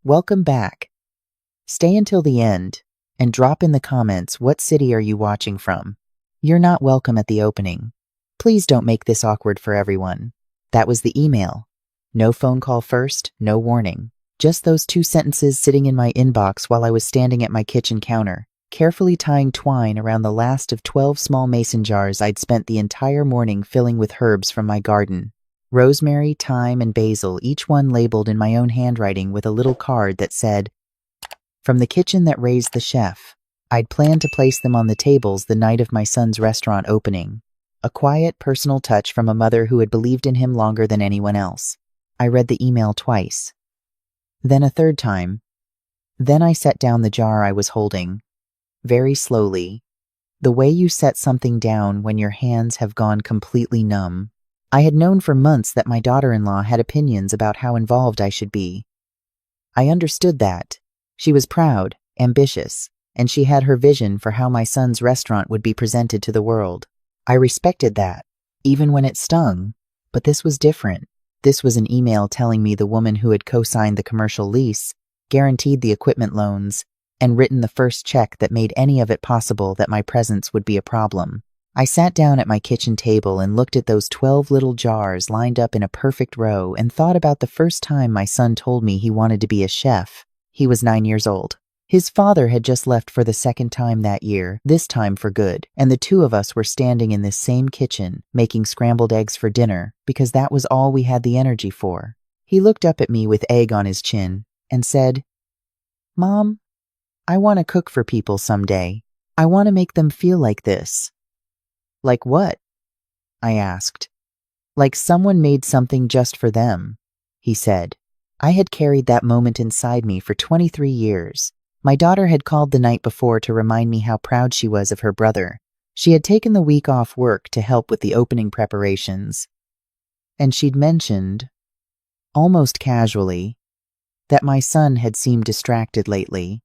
Welcome back. Stay until the end and drop in the comments what city are you watching from. You're not welcome at the opening. Please don't make this awkward for everyone. That was the email. No phone call first, no warning. Just those 2 sentences sitting in my inbox while I was standing at my kitchen counter, carefully tying twine around the last of 12 small mason jars I'd spent the entire morning filling with herbs from my garden. Rosemary, thyme, and basil, each one labeled in my own handwriting with a little card that said, "From the kitchen that raised the chef." I'd planned to place them on the tables the night of my son's restaurant opening. A quiet, personal touch from a mother who had believed in him longer than anyone else. I read the email twice. Then a third time. Then I set down the jar I was holding. Very slowly. The way you set something down when your hands have gone completely numb. I had known for months that my daughter-in-law had opinions about how involved I should be. I understood that. She was proud, ambitious, and she had her vision for how my son's restaurant would be presented to the world. I respected that, even when it stung. But this was different. This was an email telling me the woman who had co-signed the commercial lease, guaranteed the equipment loans, and written the first check that made any of it possible that my presence would be a problem. I sat down at my kitchen table and looked at those 12 little jars lined up in a perfect row and thought about the first time my son told me he wanted to be a chef. He was 9 years old. His father had just left for the second time that year, this time for good, and the 2 of us were standing in this same kitchen, making scrambled eggs for dinner, because that was all we had the energy for. He looked up at me with egg on his chin and said, "Mom, I want to cook for people someday. I want to make them feel like this." "Like what?" I asked. "Like someone made something just for them," he said. I had carried that moment inside me for 23 years. My daughter had called the night before to remind me how proud she was of her brother. She had taken the week off work to help with the opening preparations. And she'd mentioned, almost casually, that my son had seemed distracted lately,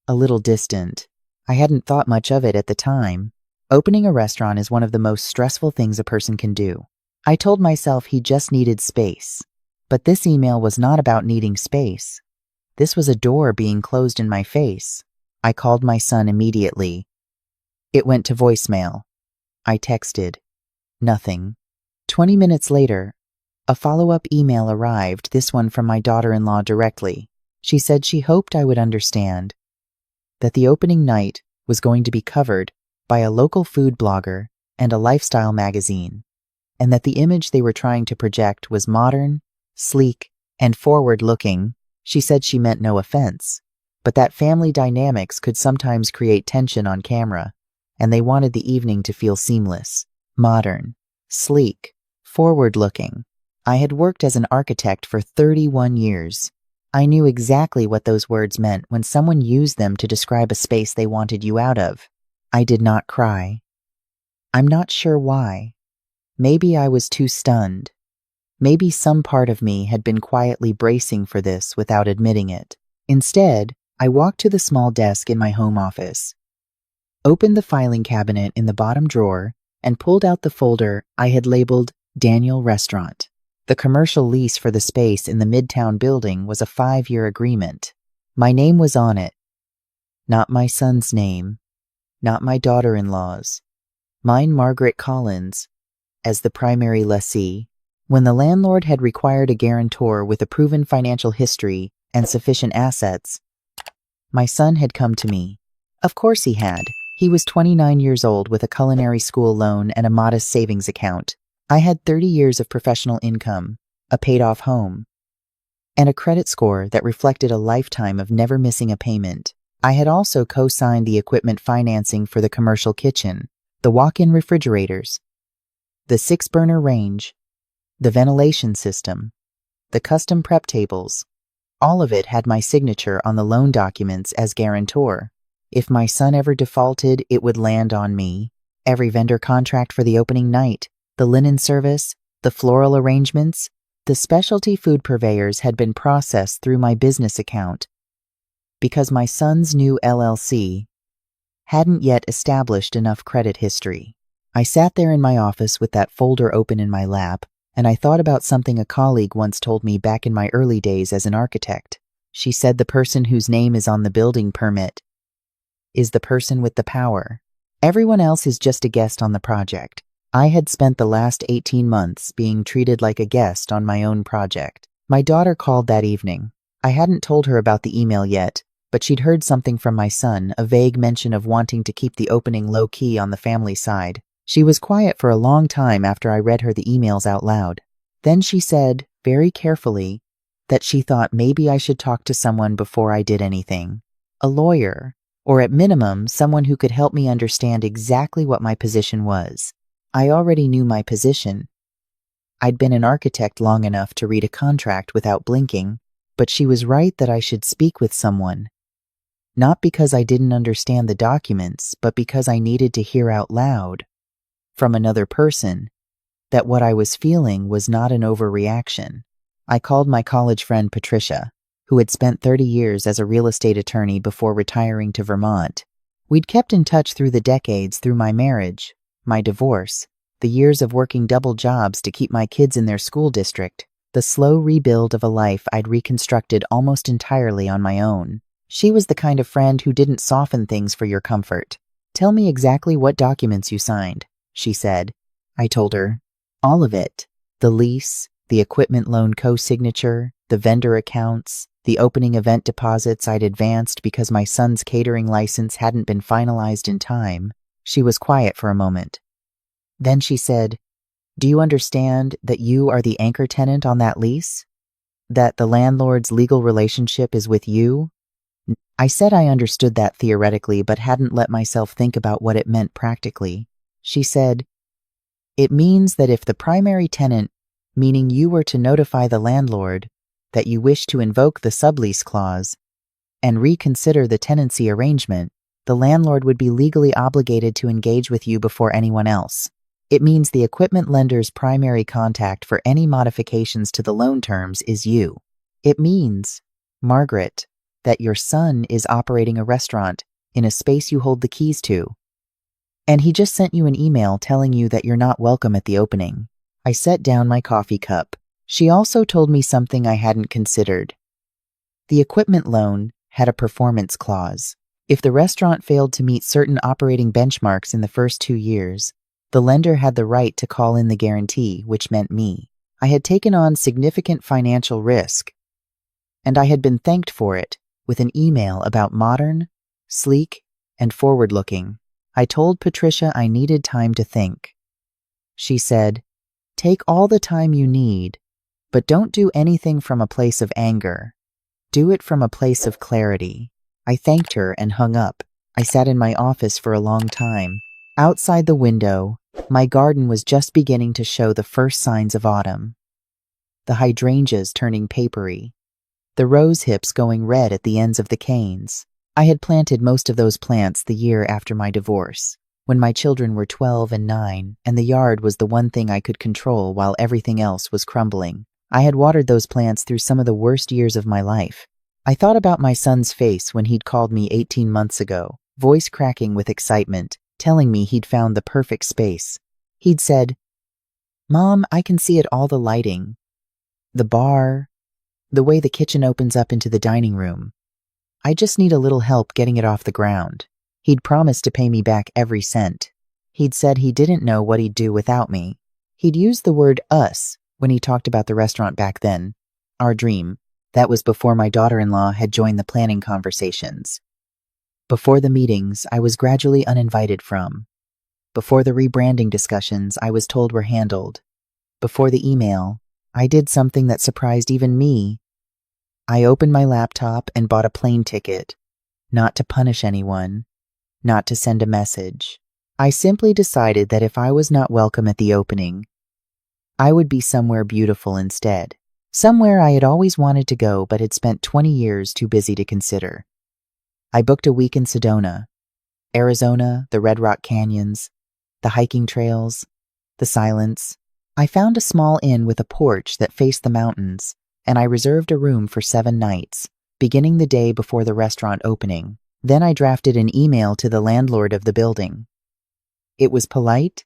a little distant. I hadn't thought much of it at the time. Opening a restaurant is one of the most stressful things a person can do. I told myself he just needed space. But this email was not about needing space. This was a door being closed in my face. I called my son immediately. It went to voicemail. I texted. Nothing. 20 minutes later, a follow-up email arrived, this one from my daughter-in-law directly. She said she hoped I would understand that the opening night was going to be covered by a local food blogger and a lifestyle magazine, and that the image they were trying to project was modern, sleek, and forward-looking. She said she meant no offense, but that family dynamics could sometimes create tension on camera, and they wanted the evening to feel seamless, modern, sleek, forward-looking. I had worked as an architect for 31 years. I knew exactly what those words meant when someone used them to describe a space they wanted you out of. I did not cry. I'm not sure why. Maybe I was too stunned. Maybe some part of me had been quietly bracing for this without admitting it. Instead, I walked to the small desk in my home office, opened the filing cabinet in the bottom drawer, and pulled out the folder I had labeled Daniel Restaurant. The commercial lease for the space in the Midtown building was a 5-year agreement. My name was on it. Not my son's name. Not my daughter-in-law's. Mine, Margaret Collins, as the primary lessee. When the landlord had required a guarantor with a proven financial history and sufficient assets, my son had come to me. Of course he had. He was 29 years old with a culinary school loan and a modest savings account. I had 30 years of professional income, a paid-off home, and a credit score that reflected a lifetime of never missing a payment. I had also co-signed the equipment financing for the commercial kitchen, the walk-in refrigerators, the 6-burner range, the ventilation system, the custom prep tables. All of it had my signature on the loan documents as guarantor. If my son ever defaulted, it would land on me. Every vendor contract for the opening night, the linen service, the floral arrangements, the specialty food purveyors had been processed through my business account, because my son's new LLC hadn't yet established enough credit history. I sat there in my office with that folder open in my lap, and I thought about something a colleague once told me back in my early days as an architect. She said the person whose name is on the building permit is the person with the power. Everyone else is just a guest on the project. I had spent the last 18 months being treated like a guest on my own project. My daughter called that evening. I hadn't told her about the email yet, but she'd heard something from my son, a vague mention of wanting to keep the opening low-key on the family side. She was quiet for a long time after I read her the emails out loud. Then she said, very carefully, that she thought maybe I should talk to someone before I did anything. A lawyer, or at minimum, someone who could help me understand exactly what my position was. I already knew my position. I'd been an architect long enough to read a contract without blinking, but she was right that I should speak with someone. Not because I didn't understand the documents, but because I needed to hear out loud, from another person, that what I was feeling was not an overreaction. I called my college friend Patricia, who had spent 30 years as a real estate attorney before retiring to Vermont. We'd kept in touch through the decades through my marriage, my divorce, the years of working double jobs to keep my kids in their school district, the slow rebuild of a life I'd reconstructed almost entirely on my own. She was the kind of friend who didn't soften things for your comfort. "Tell me exactly what documents you signed," she said. I told her. All of it. The lease, the equipment loan co-signature, the vendor accounts, the opening event deposits I'd advanced because my son's catering license hadn't been finalized in time. She was quiet for a moment. Then she said, "Do you understand that you are the anchor tenant on that lease? That the landlord's legal relationship is with you?" I said I understood that theoretically, but hadn't let myself think about what it meant practically. She said, "It means that if the primary tenant, meaning you, were to notify the landlord that you wish to invoke the sublease clause and reconsider the tenancy arrangement, the landlord would be legally obligated to engage with you before anyone else. It means the equipment lender's primary contact for any modifications to the loan terms is you. It means, Margaret, that your son is operating a restaurant in a space you hold the keys to. And he just sent you an email telling you that you're not welcome at the opening." I set down my coffee cup. She also told me something I hadn't considered. The equipment loan had a performance clause. If the restaurant failed to meet certain operating benchmarks in the first 2 years, the lender had the right to call in the guarantee, which meant me. I had taken on significant financial risk, and I had been thanked for it with an email about modern, sleek, and forward-looking. I told Patricia I needed time to think. She said, "Take all the time you need, but don't do anything from a place of anger. Do it from a place of clarity." I thanked her and hung up. I sat in my office for a long time. Outside the window, my garden was just beginning to show the first signs of autumn. The hydrangeas turning papery, the rose hips going red at the ends of the canes. I had planted most of those plants the year after my divorce, when my children were 12 and 9, and the yard was the one thing I could control while everything else was crumbling. I had watered those plants through some of the worst years of my life. I thought about my son's face when he'd called me 18 months ago, voice cracking with excitement, telling me he'd found the perfect space. He'd said, "Mom, I can see it, all the lighting, the bar, the way the kitchen opens up into the dining room. I just need a little help getting it off the ground." He'd promised to pay me back every cent. He'd said he didn't know what he'd do without me. He'd used the word "us" when he talked about the restaurant back then. Our dream. That was before my daughter-in-law had joined the planning conversations. Before the meetings I was gradually uninvited from. Before the rebranding discussions I was told were handled. Before the email, I did something that surprised even me. I opened my laptop and bought a plane ticket. Not to punish anyone. Not to send a message. I simply decided that if I was not welcome at the opening, I would be somewhere beautiful instead. Somewhere I had always wanted to go but had spent 20 years too busy to consider. I booked a week in Sedona, Arizona, the Red Rock Canyons, the hiking trails, the silence. I found a small inn with a porch that faced the mountains, and I reserved a room for 7 nights, beginning the day before the restaurant opening. Then I drafted an email to the landlord of the building. It was polite,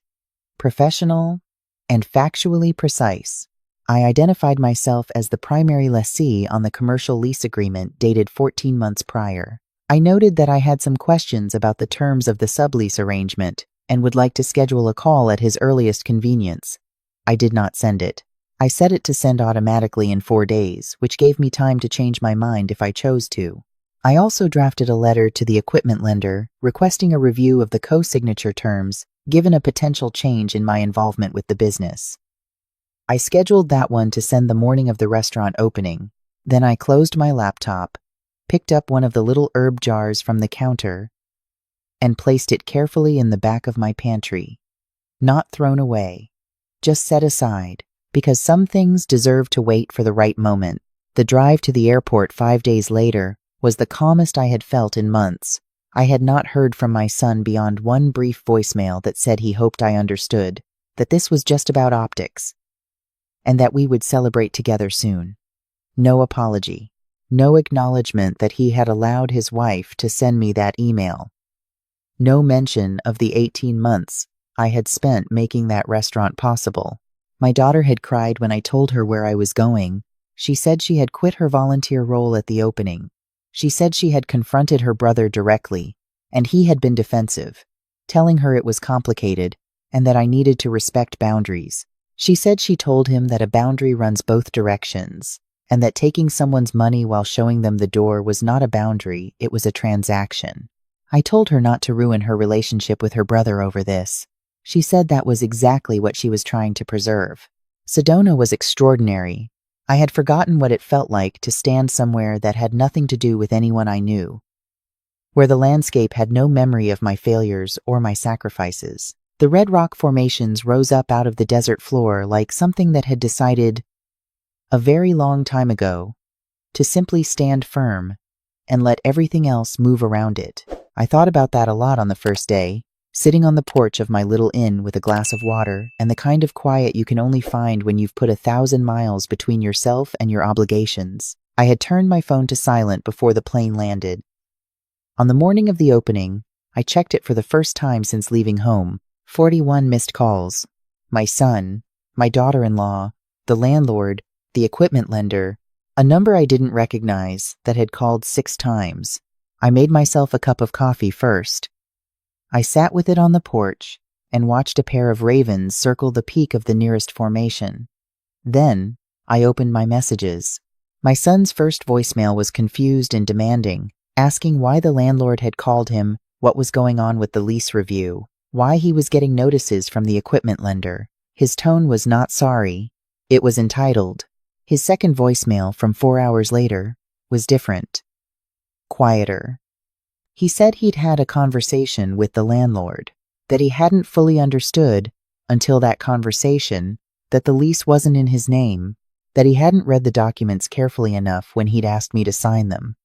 professional, and factually precise. I identified myself as the primary lessee on the commercial lease agreement dated 14 months prior. I noted that I had some questions about the terms of the sublease arrangement and would like to schedule a call at his earliest convenience. I did not send it. I set it to send automatically in 4 days, which gave me time to change my mind if I chose to. I also drafted a letter to the equipment lender requesting a review of the co-signature terms given a potential change in my involvement with the business. I scheduled that one to send the morning of the restaurant opening. Then I closed my laptop, picked up one of the little herb jars from the counter, and placed it carefully in the back of my pantry. Not thrown away, just set aside, because some things deserve to wait for the right moment. The drive to the airport 5 days later was the calmest I had felt in months. I had not heard from my son beyond one brief voicemail that said he hoped I understood, that this was just about optics, and that we would celebrate together soon. No apology, no acknowledgement that he had allowed his wife to send me that email. No mention of the 18 months I had spent making that restaurant possible. My daughter had cried when I told her where I was going. She said she had quit her volunteer role at the opening. She said she had confronted her brother directly, and he had been defensive, telling her it was complicated and that I needed to respect boundaries. She said she told him that a boundary runs both directions, and that taking someone's money while showing them the door was not a boundary, it was a transaction. I told her not to ruin her relationship with her brother over this. She said that was exactly what she was trying to preserve. Sedona was extraordinary. I had forgotten what it felt like to stand somewhere that had nothing to do with anyone I knew, where the landscape had no memory of my failures or my sacrifices. The red rock formations rose up out of the desert floor like something that had decided, a very long time ago, to simply stand firm and let everything else move around it. I thought about that a lot on the first day, sitting on the porch of my little inn with a glass of water and the kind of quiet you can only find when you've put 1,000 miles between yourself and your obligations. I had turned my phone to silent before the plane landed. On the morning of the opening, I checked it for the first time since leaving home. 41 missed calls. My son, my daughter-in-law, the landlord, the equipment lender, a number I didn't recognize that had called 6 times. I made myself a cup of coffee first. I sat with it on the porch and watched a pair of ravens circle the peak of the nearest formation. Then, I opened my messages. My son's first voicemail was confused and demanding, asking why the landlord had called him, what was going on with the lease review, why he was getting notices from the equipment lender. His tone was not sorry. It was entitled. His second voicemail from 4 hours later was different. Quieter. He said he'd had a conversation with the landlord, that he hadn't fully understood, until that conversation, that the lease wasn't in his name, that he hadn't read the documents carefully enough when he'd asked me to sign them.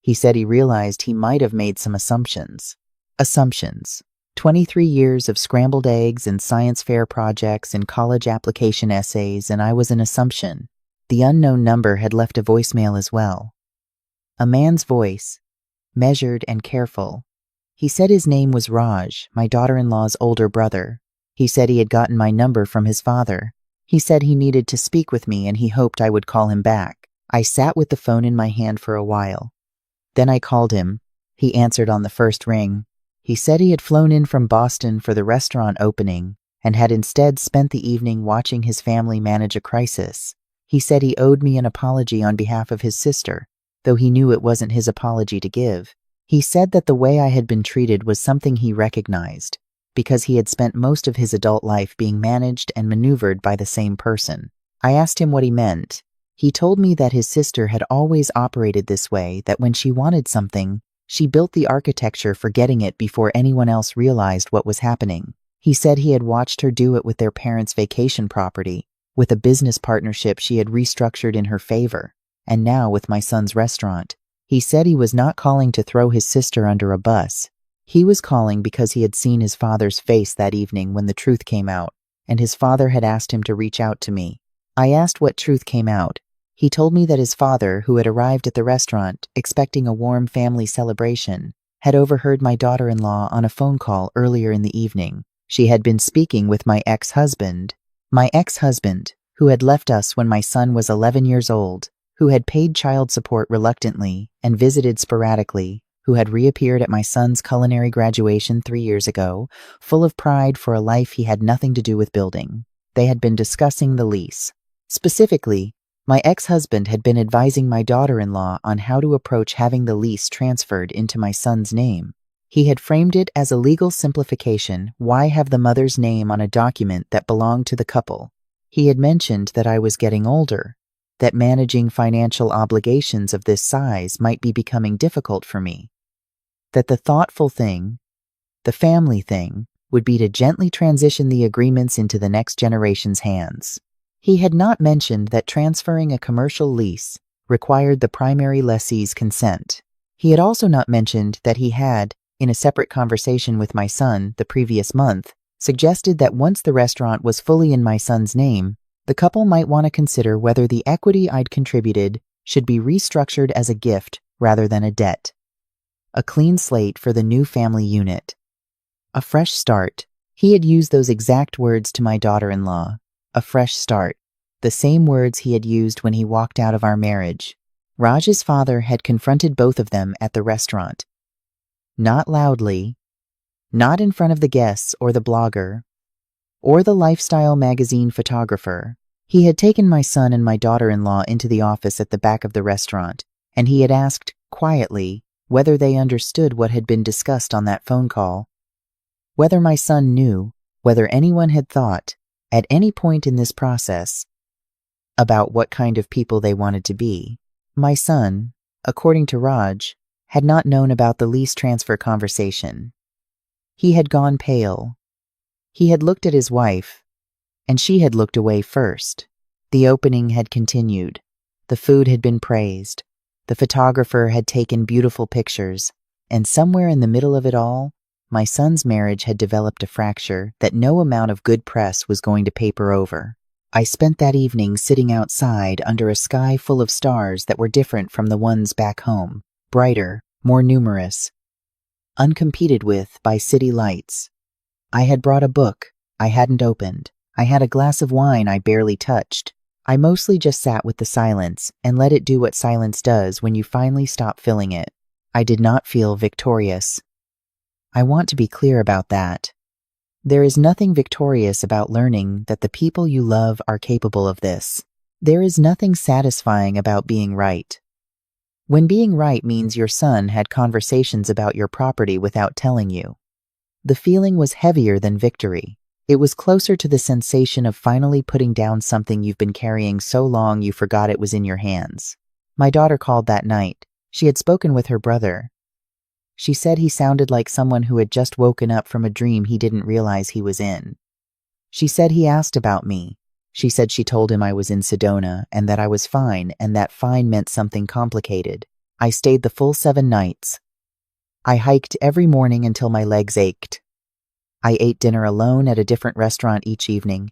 He said he realized he might have made some assumptions. Assumptions. 23 years of scrambled eggs and science fair projects and college application essays, and I was an assumption. The unknown number had left a voicemail as well. A man's voice, measured and careful. He said his name was Raj, my daughter-in-law's older brother. He said he had gotten my number from his father. He said he needed to speak with me and he hoped I would call him back. I sat with the phone in my hand for a while. Then I called him. He answered on the first ring. He said he had flown in from Boston for the restaurant opening and had instead spent the evening watching his family manage a crisis. He said he owed me an apology on behalf of his sister, though he knew it wasn't his apology to give. He said that the way I had been treated was something he recognized, because he had spent most of his adult life being managed and maneuvered by the same person. I asked him what he meant. He told me that his sister had always operated this way, that when she wanted something, she built the architecture for getting it before anyone else realized what was happening. He said he had watched her do it with their parents' vacation property, with a business partnership she had restructured in her favor, and now with my son's restaurant. He said he was not calling to throw his sister under a bus. He was calling because he had seen his father's face that evening when the truth came out, and his father had asked him to reach out to me. I asked what truth came out. He told me that his father, who had arrived at the restaurant expecting a warm family celebration, had overheard my daughter-in-law on a phone call earlier in the evening. She had been speaking with my ex-husband, who had left us when my son was 11 years old, who had paid child support reluctantly and visited sporadically, who had reappeared at my son's culinary graduation 3 years ago, full of pride for a life he had nothing to do with building. They had been discussing the lease. Specifically, my ex-husband had been advising my daughter-in-law on how to approach having the lease transferred into my son's name. He had framed it as a legal simplification. Why have the mother's name on a document that belonged to the couple? He had mentioned that I was getting older, that managing financial obligations of this size might be becoming difficult for me, that the thoughtful thing, the family thing, would be to gently transition the agreements into the next generation's hands. He had not mentioned that transferring a commercial lease required the primary lessee's consent. He had also not mentioned that he had, in a separate conversation with my son the previous month, suggested that once the restaurant was fully in my son's name, the couple might want to consider whether the equity I'd contributed should be restructured as a gift rather than a debt. A clean slate for the new family unit. A fresh start. He had used those exact words to my daughter-in-law. A fresh start. The same words he had used when he walked out of our marriage. Raj's father had confronted both of them at the restaurant. Not loudly, not in front of the guests or the blogger, or the lifestyle magazine photographer. He had taken my son and my daughter-in-law into the office at the back of the restaurant, and he had asked, quietly, whether they understood what had been discussed on that phone call, whether my son knew, whether anyone had thought, at any point in this process, about what kind of people they wanted to be. My son, according to Raj, had not known about the lease transfer conversation. He had gone pale. He had looked at his wife, and she had looked away first. The opening had continued. The food had been praised. The photographer had taken beautiful pictures, and somewhere in the middle of it all, my son's marriage had developed a fracture that no amount of good press was going to paper over. I spent that evening sitting outside under a sky full of stars that were different from the ones back home, brighter, more numerous, uncompeted with by city lights. I had brought a book I hadn't opened. I had a glass of wine I barely touched. I mostly just sat with the silence and let it do what silence does when you finally stop filling it. I did not feel victorious. I want to be clear about that. There is nothing victorious about learning that the people you love are capable of this. There is nothing satisfying about being right. When being right means your son had conversations about your property without telling you. The feeling was heavier than victory. It was closer to the sensation of finally putting down something you've been carrying so long you forgot it was in your hands. My daughter called that night. She had spoken with her brother. She said he sounded like someone who had just woken up from a dream he didn't realize he was in. She said he asked about me. She said she told him I was in Sedona and that I was fine, and that fine meant something complicated. I stayed the full 7 nights. I hiked every morning until my legs ached. I ate dinner alone at a different restaurant each evening.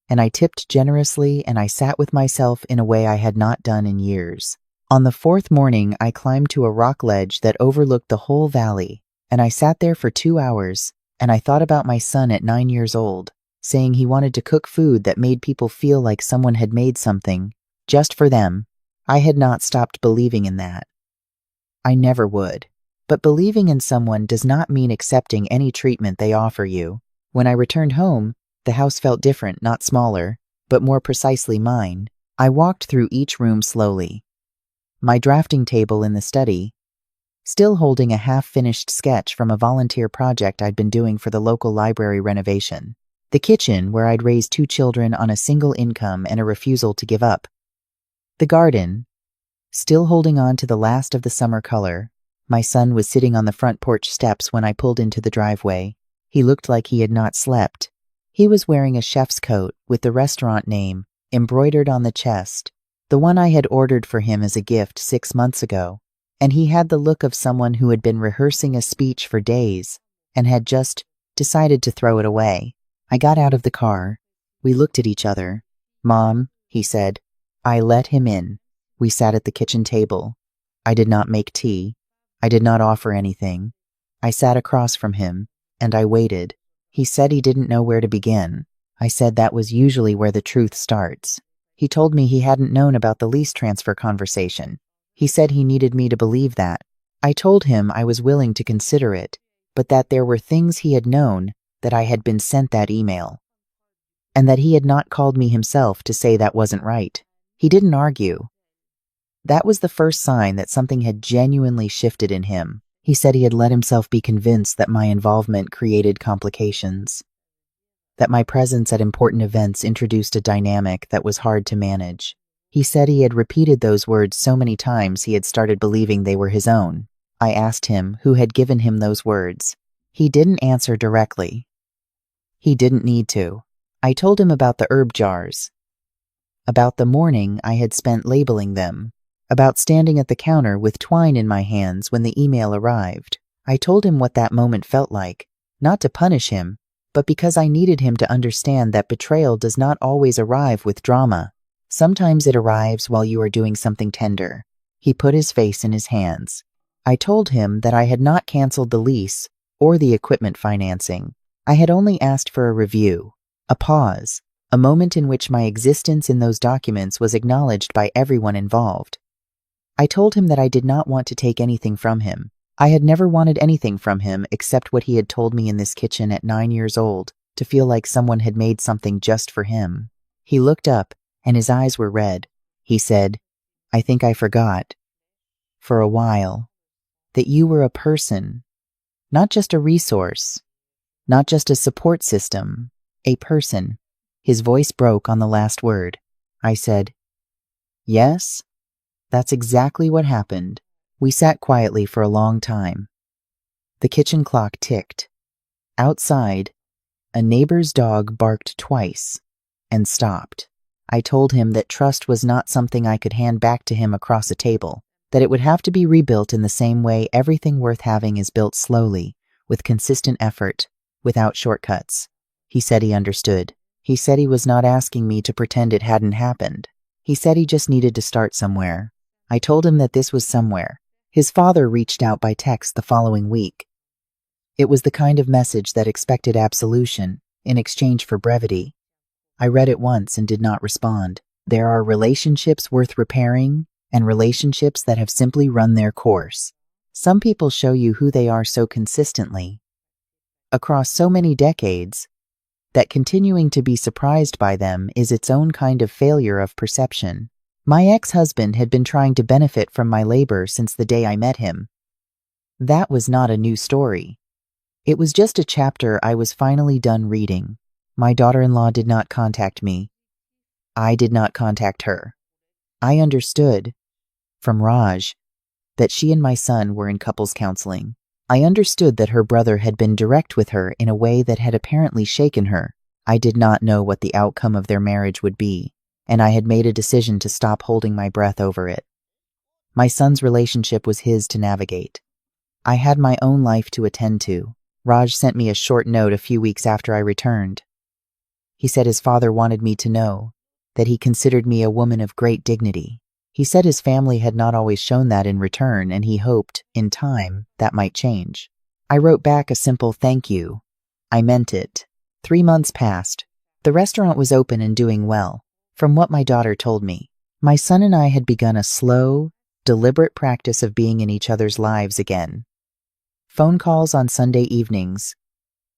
And I tipped generously, and I sat with myself in a way I had not done in years. On the 4th morning, I climbed to a rock ledge that overlooked the whole valley, and I sat there for 2 hours, and I thought about my son at 9 years old, saying he wanted to cook food that made people feel like someone had made something, just for them. I had not stopped believing in that. I never would. But believing in someone does not mean accepting any treatment they offer you. When I returned home, the house felt different, not smaller, but more precisely mine. I walked through each room slowly. My drafting table in the study, still holding a half-finished sketch from a volunteer project I'd been doing for the local library renovation. The kitchen, where I'd raised 2 children on a single income and a refusal to give up. The garden, still holding on to the last of the summer color. My son was sitting on the front porch steps when I pulled into the driveway. He looked like he had not slept. He was wearing a chef's coat with the restaurant name embroidered on the chest, the one I had ordered for him as a gift 6 months ago, and he had the look of someone who had been rehearsing a speech for days and had just decided to throw it away. I got out of the car. We looked at each other. "Mom," he said. I let him in. We sat at the kitchen table. I did not make tea. I did not offer anything. I sat across from him, and I waited. He said he didn't know where to begin. I said that was usually where the truth starts. He told me he hadn't known about the lease transfer conversation. He said he needed me to believe that. I told him I was willing to consider it, but that there were things he had known that I had been sent that email, and that he had not called me himself to say that wasn't right. He didn't argue. That was the first sign that something had genuinely shifted in him. He said he had let himself be convinced that my involvement created complications, that my presence at important events introduced a dynamic that was hard to manage. He said he had repeated those words so many times he had started believing they were his own. I asked him who had given him those words. He didn't answer directly. He didn't need to. I told him about the herb jars, about the morning I had spent labeling them, about standing at the counter with twine in my hands when the email arrived. I told him what that moment felt like, not to punish him, but because I needed him to understand that betrayal does not always arrive with drama. Sometimes it arrives while you are doing something tender. He put his face in his hands. I told him that I had not canceled the lease or the equipment financing. I had only asked for a review, a pause, a moment in which my existence in those documents was acknowledged by everyone involved. I told him that I did not want to take anything from him. I had never wanted anything from him except what he had told me in this kitchen at 9 years old, to feel like someone had made something just for him. He looked up, and his eyes were red. He said, "I think I forgot, for a while, that you were a person, not just a resource, not just a support system, a person." His voice broke on the last word. I said, "Yes, that's exactly what happened." We sat quietly for a long time. The kitchen clock ticked. Outside, a neighbor's dog barked twice and stopped. I told him that trust was not something I could hand back to him across a table, that it would have to be rebuilt in the same way everything worth having is built slowly, with consistent effort, without shortcuts. He said he understood. He said he was not asking me to pretend it hadn't happened. He said he just needed to start somewhere. I told him that this was somewhere. His father reached out by text the following week. It was the kind of message that expected absolution in exchange for brevity. I read it once and did not respond. There are relationships worth repairing and relationships that have simply run their course. Some people show you who they are so consistently, across so many decades, that continuing to be surprised by them is its own kind of failure of perception. My ex-husband had been trying to benefit from my labor since the day I met him. That was not a new story. It was just a chapter I was finally done reading. My daughter-in-law did not contact me. I did not contact her. I understood, from Raj, that she and my son were in couples counseling. I understood that her brother had been direct with her in a way that had apparently shaken her. I did not know what the outcome of their marriage would be, and I had made a decision to stop holding my breath over it. My son's relationship was his to navigate. I had my own life to attend to. Raj sent me a short note a few weeks after I returned. He said his father wanted me to know that he considered me a woman of great dignity. He said his family had not always shown that in return, and he hoped, in time, that might change. I wrote back a simple thank you. I meant it. 3 months passed. The restaurant was open and doing well, from what my daughter told me. My son and I had begun a slow, deliberate practice of being in each other's lives again. Phone calls on Sunday evenings,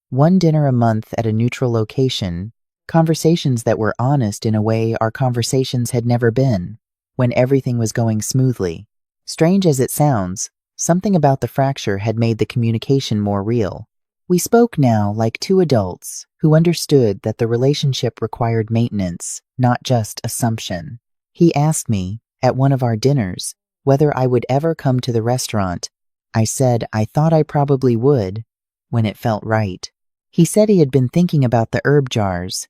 one dinner a month at a neutral location, conversations that were honest in a way our conversations had never been, when everything was going smoothly. Strange as it sounds, something about the fracture had made the communication more real. We spoke now like two adults who understood that the relationship required maintenance, not just assumption. He asked me, at one of our dinners, whether I would ever come to the restaurant. I said I thought I probably would, when it felt right. He said he had been thinking about the herb jars.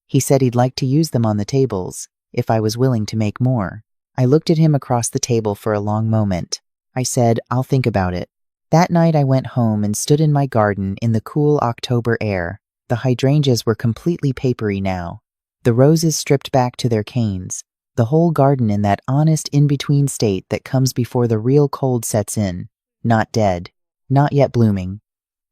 He said he'd like to use them on the tables, if I was willing to make more. I looked at him across the table for a long moment. I said, "I'll think about it." That night I went home and stood in my garden in the cool October air. The hydrangeas were completely papery now, the roses stripped back to their canes, the whole garden in that honest in-between state that comes before the real cold sets in, not dead, not yet blooming,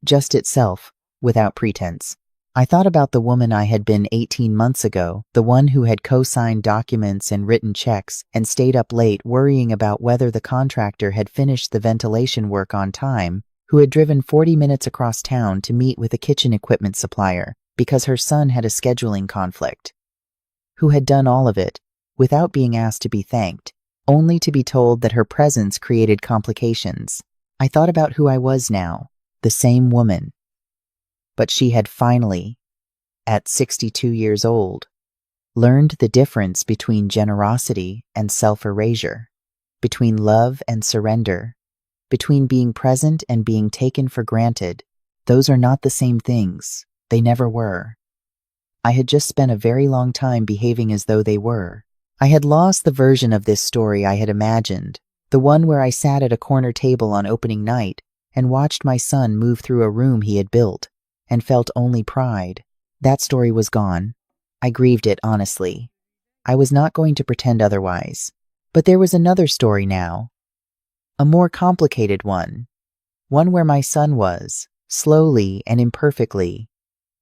just itself, without pretense. I thought about the woman I had been 18 months ago, the one who had co-signed documents and written checks and stayed up late worrying about whether the contractor had finished the ventilation work on time, who had driven 40 minutes across town to meet with a kitchen equipment supplier because her son had a scheduling conflict, who had done all of it without being asked to be thanked, only to be told that her presence created complications. I thought about who I was now, the same woman. But she had finally, at 62 years old, learned the difference between generosity and self-erasure, between love and surrender, between being present and being taken for granted. Those are not the same things. They never were. I had just spent a very long time behaving as though they were. I had lost the version of this story I had imagined, the one where I sat at a corner table on opening night and watched my son move through a room he had built, and felt only pride. That story was gone. I grieved it honestly. I was not going to pretend otherwise. But there was another story now. A more complicated one. One where my son was, slowly and imperfectly,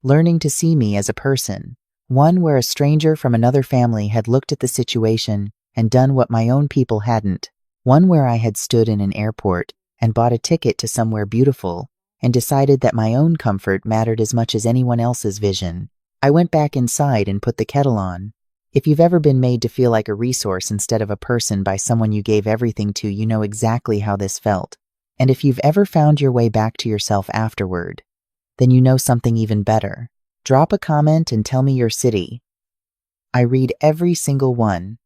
learning to see me as a person. One where a stranger from another family had looked at the situation and done what my own people hadn't. One where I had stood in an airport and bought a ticket to somewhere beautiful and decided that my own comfort mattered as much as anyone else's vision. I went back inside and put the kettle on. If you've ever been made to feel like a resource instead of a person by someone you gave everything to, you know exactly how this felt. And if you've ever found your way back to yourself afterward, then you know something even better. Drop a comment and tell me your city. I read every single one.